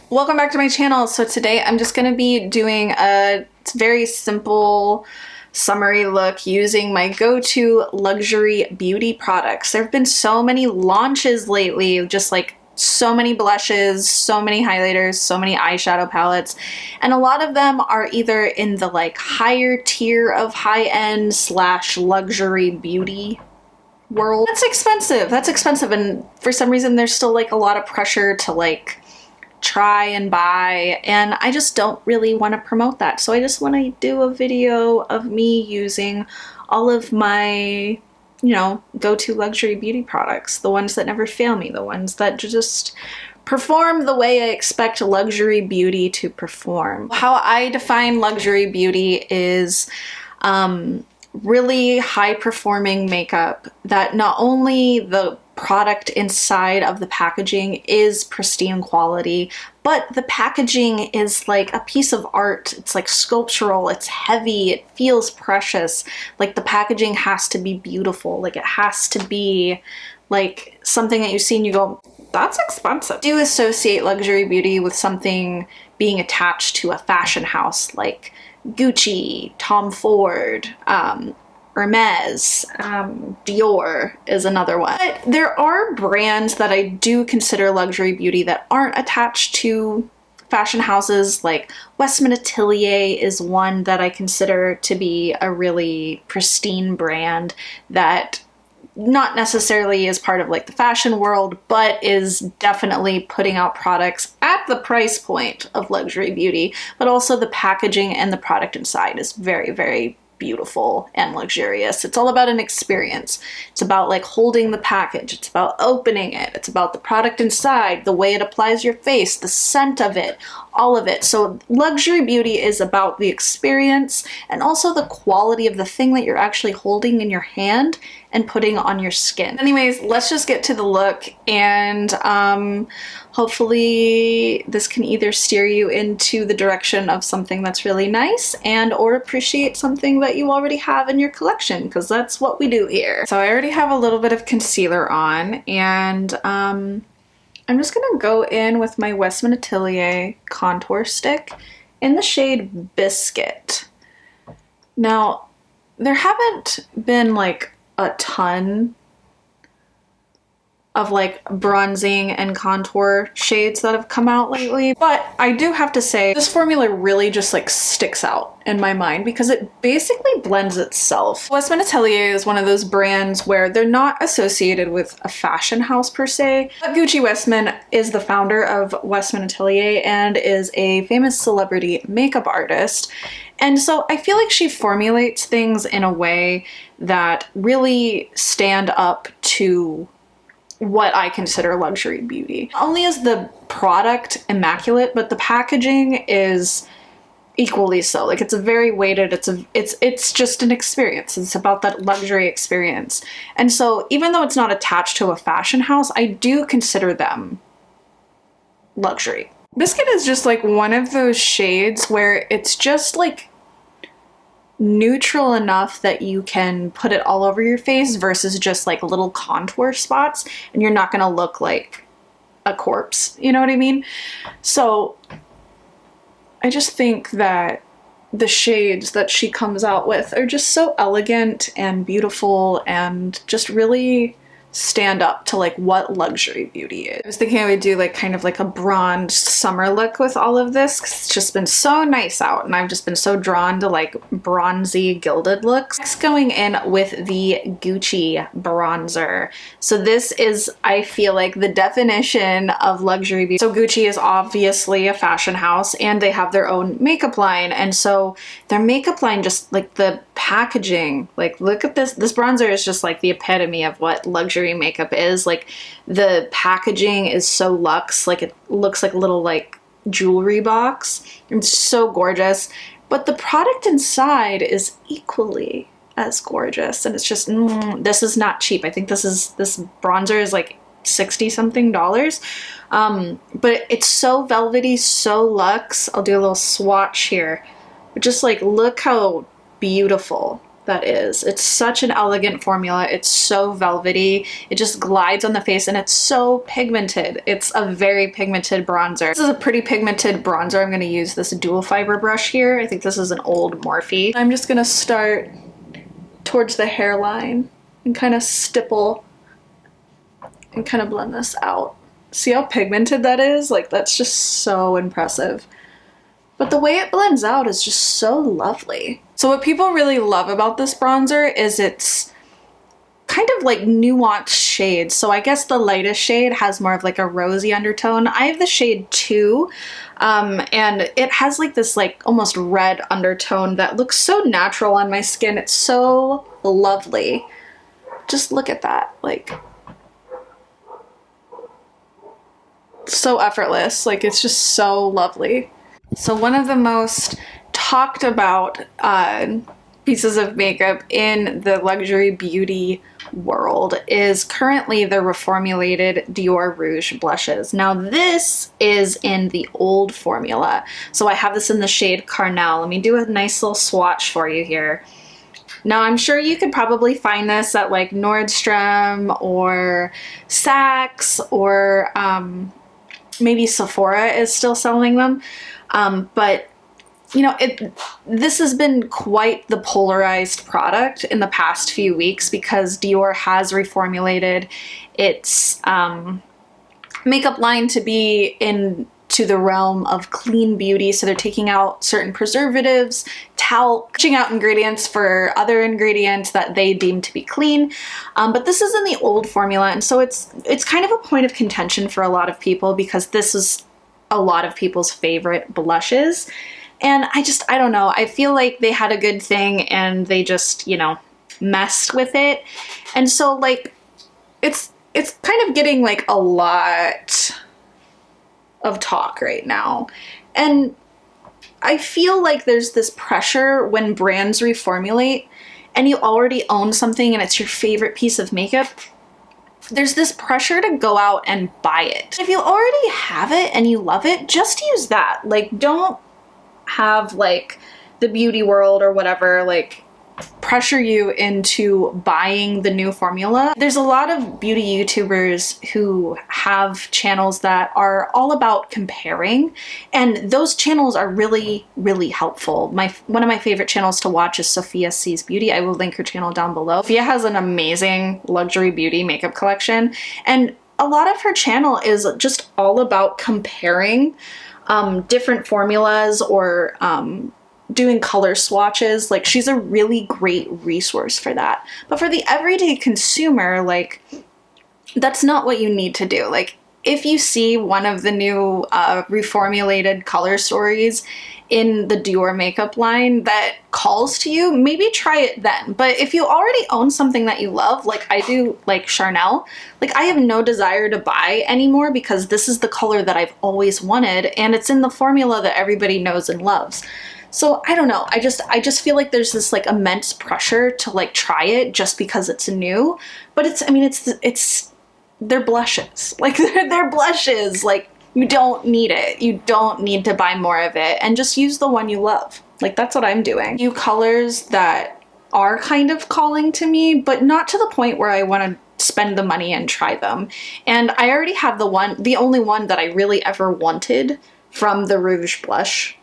Welcome back to my channel. So today I'm just going to be doing a very simple summery look using my go-to luxury beauty products. There have been so many launches lately, just like so many blushes, so many highlighters, so many eyeshadow palettes, and a lot of them are either in the like higher tier of high-end slash luxury beauty world. That's expensive, and for some reason there's still like a lot of pressure to like try and buy, and I just don't really want to promote that. So I just want to do a video of me using all of my, go-to luxury beauty products, the ones that never fail me, the ones that just perform the way I expect luxury beauty to perform. How I define luxury beauty is really high-performing makeup that not only the product inside of the packaging is pristine quality, but the packaging is like a piece of art. It's like sculptural, it's heavy, it feels precious. Like the packaging has to be beautiful. Like it has to be like something that you see and you go, that's expensive. I do associate luxury beauty with something being attached to a fashion house like Gucci, Tom Ford, Hermes, Dior is another one. But there are brands that I do consider luxury beauty that aren't attached to fashion houses. Like Westman Atelier is one that I consider to be a really pristine brand that not necessarily is part of like the fashion world, but is definitely putting out products at the price point of luxury beauty, but also the packaging and the product inside is very, very beautiful and luxurious. It's all about an experience. It's about like holding the package. It's about opening it. It's about the product inside, the way it applies your face, the scent of it, all of it. So luxury beauty is about the experience and also the quality of the thing that you're actually holding in your hand and putting on your skin. Anyways, let's just get to the look, and hopefully this can either steer you into the direction of something that's really nice and or appreciate something that you already have in your collection, because that's what we do here. So I already have a little bit of concealer on, and I'm just gonna go in with my Westman Atelier contour stick in the shade Biscuit. Now, there haven't been like a ton of like bronzing and contour shades that have come out lately, but I do have to say this formula really just like sticks out in my mind because it basically blends itself. Westman Atelier is one of those brands where they're not associated with a fashion house per se, but Gucci Westman is the founder of Westman Atelier and is a famous celebrity makeup artist. And so I feel like she formulates things in a way that really stand up to what I consider luxury beauty. Not only is the product immaculate, but the packaging is equally so. Like it's a very weighted, it's just an experience. It's about that luxury experience. And so even though it's not attached to a fashion house, I do consider them luxury. Biscuit is just like one of those shades where it's just like neutral enough that you can put it all over your face versus just like little contour spots, and you're not gonna look like a corpse, you know what I mean? So I just think that the shades that she comes out with are just so elegant and beautiful and just really stand up to like what luxury beauty is. I was thinking I would do like kind of like a bronzed summer look with all of this because it's just been so nice out and I've just been so drawn to like bronzy gilded looks. Next, going in with the Gucci bronzer. So this is, I feel like, the definition of luxury beauty. So Gucci is obviously a fashion house and they have their own makeup line, and so their makeup line, just like the packaging, like look at this bronzer is just like the epitome of what luxury makeup is. Like the packaging is so luxe, like it looks like a little like jewelry box. It's so gorgeous, but the product inside is equally as gorgeous, and it's just this is not cheap. I think this bronzer is like $60 something, but it's so velvety, so luxe. I'll do a little swatch here, but just like look how beautiful that is. It's such an elegant formula. It's so velvety. It just glides on the face and it's so pigmented. It's a very pigmented bronzer. This is a pretty pigmented bronzer. I'm going to use this dual fiber brush here. I think this is an old Morphe. I'm just going to start towards the hairline and kind of stipple and kind of blend this out. See how pigmented that is? Like, that's just so impressive. But the way it blends out is just so lovely. So what people really love about this bronzer is it's kind of like nuanced shades. So I guess the lightest shade has more of like a rosy undertone. I have the shade 2, and it has like this like almost red undertone that looks so natural on my skin. It's so lovely. Just look at that, like, so effortless. Like, it's just so lovely. So one of the most talked about pieces of makeup in the luxury beauty world is currently the reformulated Dior Rouge blushes. Now this is in the old formula. So I have this in the shade Charnelle. Let me do a nice little swatch for you here. Now I'm sure you could probably find this at like Nordstrom or Saks or maybe Sephora is still selling them. But you know, this has been quite the polarized product in the past few weeks because Dior has reformulated its makeup line to be into the realm of clean beauty. So they're taking out certain preservatives, talc, switching out ingredients for other ingredients that they deem to be clean. But this is in the old formula, and so it's kind of a point of contention for a lot of people because this is a lot of people's favorite blushes. And I don't know, I feel like they had a good thing and they just, you know, messed with it. And so like, it's kind of getting like a lot of talk right now. And I feel like there's this pressure when brands reformulate and you already own something and it's your favorite piece of makeup. There's this pressure to go out and buy it. If you already have it and you love it, just use that. Like, don't have like the beauty world or whatever like pressure you into buying the new formula. There's a lot of beauty YouTubers who have channels that are all about comparing, and those channels are really, really helpful. One of my favorite channels to watch is Sophia Sees Beauty. I will link her channel down below. Sophia has an amazing luxury beauty makeup collection, and a lot of her channel is just all about comparing different formulas or doing color swatches. Like, she's a really great resource for that. But for the everyday consumer, like, that's not what you need to do. Like, if you see one of the new reformulated color stories in the Dior makeup line that calls to you, maybe try it then. But if you already own something that you love, like I do, like Charnelle, like I have no desire to buy anymore because this is the color that I've always wanted and it's in the formula that everybody knows and loves. So I don't know, I just feel like there's this like immense pressure to like try it just because it's new. But it's they're blushes. Like they're blushes. Like, you don't need it. You don't need to buy more of it, and just use the one you love. Like, that's what I'm doing. Few colors that are kind of calling to me, but not to the point where I want to spend the money and try them. And I already have the only one that I really ever wanted from the Rouge blush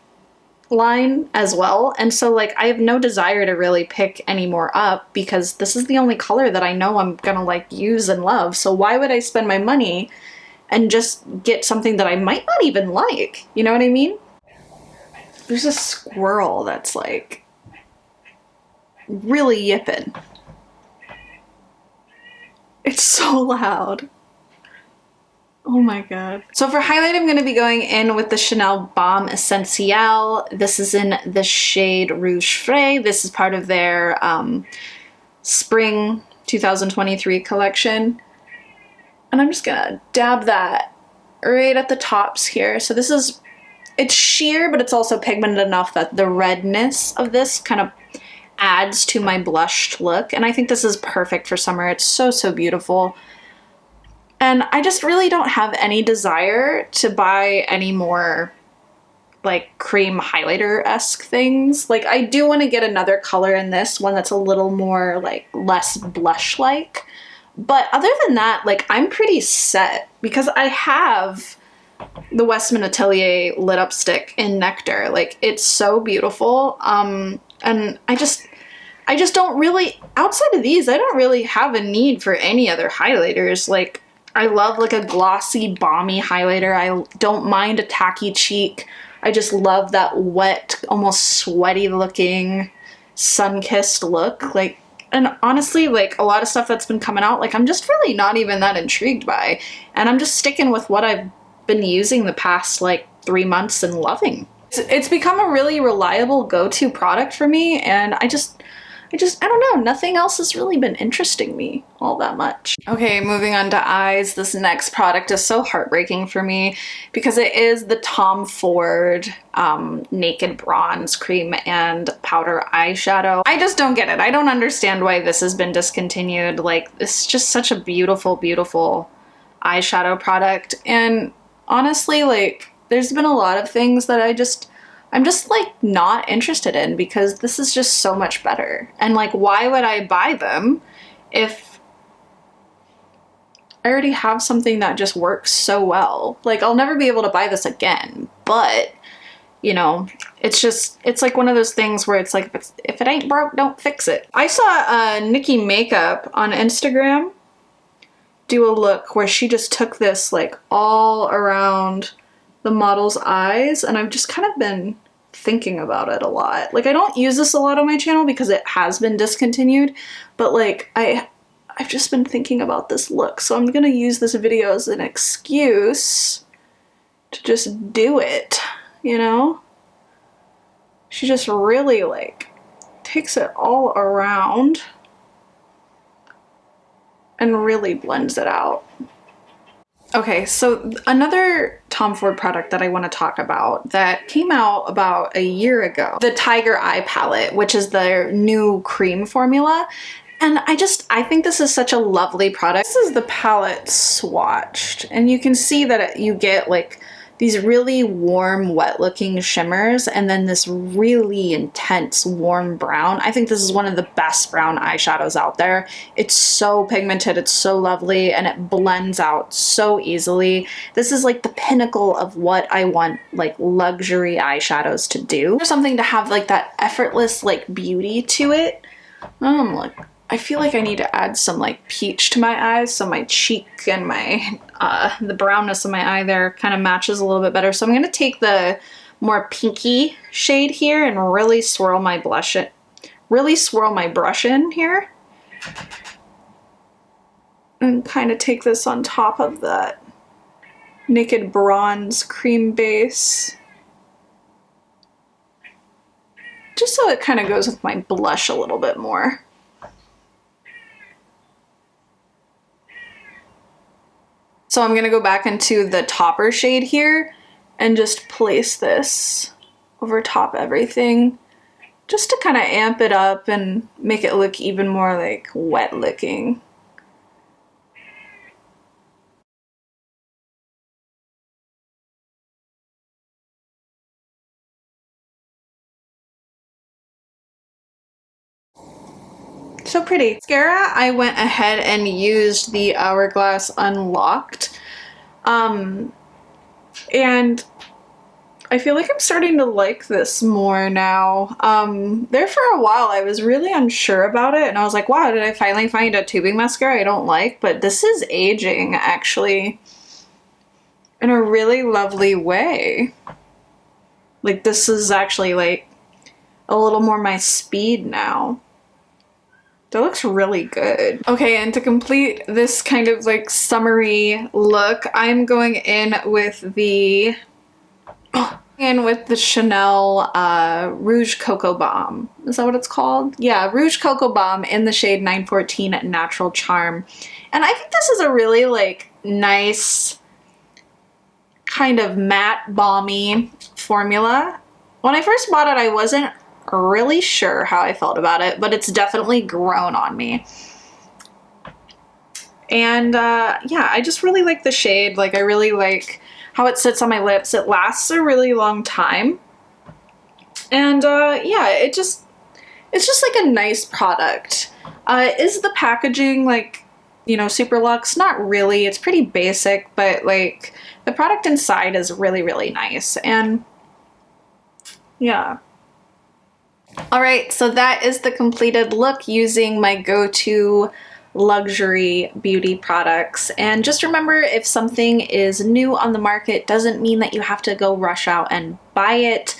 line as well. And so like, I have no desire to really pick any more up because this is the only color that I know I'm gonna like use and love. So why would I spend my money and just get something that I might not even like? You know what I mean? There's a squirrel that's like really yipping. It's so loud. Oh my god. So for highlight, I'm going to be going in with the Chanel Baume Essentiel. This is in the shade Rouge Frais. This is part of their spring 2023 collection. And I'm just gonna dab that right at the tops here. So this is, it's sheer, but it's also pigmented enough that the redness of this kind of adds to my blushed look. And I think this is perfect for summer. It's so, so beautiful. And I just really don't have any desire to buy any more like cream highlighter-esque things. Like I do want to get another color in this one that's a little more like less blush-like. But other than that, like I'm pretty set because I have the Westman Atelier lit up stick in Nectar. Like it's so beautiful. And I just don't really, outside of these, I don't really have a need for any other highlighters. Like I love like a glossy, balmy highlighter. I don't mind a tacky cheek. I just love that wet, almost sweaty looking, sun-kissed look. Like, and honestly, like a lot of stuff that's been coming out, like I'm just really not even that intrigued by. And I'm just sticking with what I've been using the past like 3 months and loving. It's become a really reliable go-to product for me, and I don't know, nothing else has really been interesting me all that much. Okay, moving on to eyes. This next product is so heartbreaking for me because it is the Tom Ford Naked Bronze Cream and Powder Eyeshadow. I just don't get it. I don't understand why this has been discontinued. Like, it's just such a beautiful, beautiful eyeshadow product. And honestly, like, there's been a lot of things that I'm just like not interested in because this is just so much better. And like, why would I buy them if I already have something that just works so well? Like I'll never be able to buy this again, but you know, it's like one of those things where it's like, if it ain't broke, don't fix it. I saw Nikki Makeup on Instagram do a look where she just took this like all around the model's eyes, and I've just kind of been thinking about it a lot. Like I don't use this a lot on my channel because it has been discontinued, but like I've just been thinking about this look, so I'm gonna use this video as an excuse to just do it, you know? She just really like takes it all around and really blends it out. Okay, so another Tom Ford product that I want to talk about that came out about a year ago, the Tiger Eye palette, which is their new cream formula. And I think this is such a lovely product. This is the palette swatched, and you can see that you get like these really warm, wet looking shimmers and then this really intense warm brown. I think this is one of the best brown eyeshadows out there. It's so pigmented, it's so lovely, and it blends out so easily. This is like the pinnacle of what I want like luxury eyeshadows to do. There's something to have like that effortless like beauty to it. Like, I feel like I need to add some like peach to my eyes so my cheek and my the brownness of my eye there kind of matches a little bit better. So I'm going to take the more pinky shade here and really swirl my brush in here. And kind of take this on top of that Naked Bronze cream base. Just so it kind of goes with my blush a little bit more. So I'm going to go back into the topper shade here and just place this over top everything just to kind of amp it up and make it look even more like wet looking. So pretty. Mascara, I went ahead and used the Hourglass Unlocked. And I feel like I'm starting to like this more now. There for a while I was really unsure about it, and I was like, wow, did I finally find a tubing mascara I don't like? But this is aging actually in a really lovely way. Like this is actually like a little more my speed now. That looks really good. Okay, and to complete this kind of like summery look, I'm going in with the Charnelle Rouge Coco Baume. Is that what it's called? Yeah, Rouge Coco Baume in the shade 914 Natural Charm. And I think this is a really like nice kind of matte balmy formula. When I first bought it, I wasn't really sure how I felt about it, but it's definitely grown on me. And yeah, I just really like the shade. Like I really like how it sits on my lips. It lasts a really long time. And yeah, it's just like a nice product. Is the packaging like, you know, super luxe? Not really. It's pretty basic, but like the product inside is really, really nice. And yeah. All right, so that is the completed look using my go-to luxury beauty products. And just remember, if something is new on the market, doesn't mean that you have to go rush out and buy it.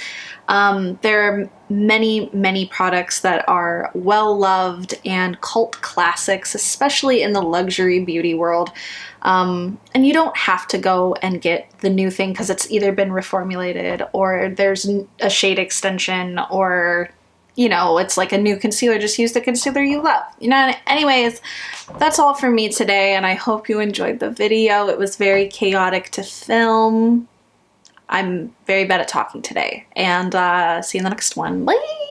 There are many, many products that are well loved and cult classics, especially in the luxury beauty world. And you don't have to go and get the new thing because it's either been reformulated or there's a shade extension, or you know, it's like a new concealer. Just use the concealer you love. You know, anyways, that's all for me today, and I hope you enjoyed the video. It was very chaotic to film. I'm very bad at talking today, and see you in the next one. Bye!